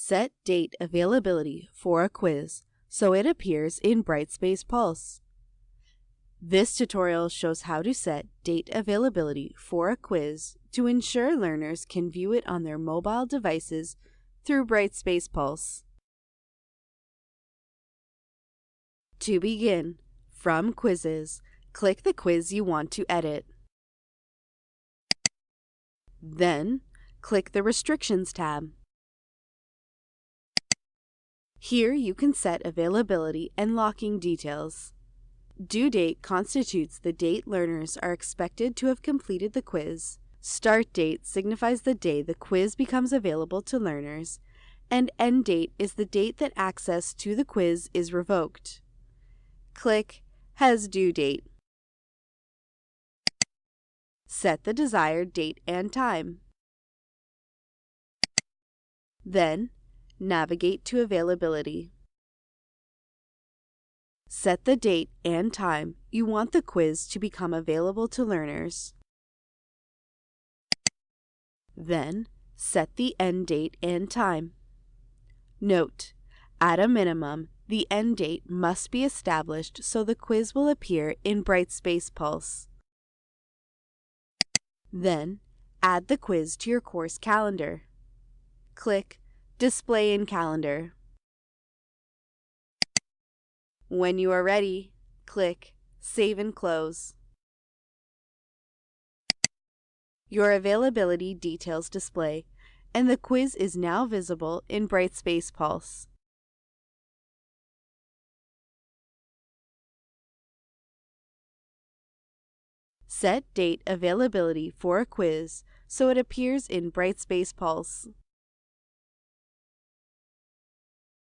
Set date availability for a quiz so it appears in Brightspace Pulse. This tutorial shows how to set date availability for a quiz to ensure learners can view it on their mobile devices through Brightspace Pulse. To begin, from Quizzes, click the quiz you want to edit. Then, click the Restrictions tab. Here you can set availability and locking details. Due date constitutes the date learners are expected to have completed the quiz. Start date signifies the day the quiz becomes available to learners, and end date is the date that access to the quiz is revoked. Click Has Due Date. Set the desired date and time. Then, navigate to Availability. Set the date and time you want the quiz to become available to learners. Then, set the end date and time. Note: at a minimum, the end date must be established so the quiz will appear in Brightspace Pulse. Then, add the quiz to your course calendar. Click Display in Calendar. When you are ready, click Save and Close. Your availability details display, and the quiz is now visible in Brightspace Pulse. Set date availability for a quiz so it appears in Brightspace Pulse.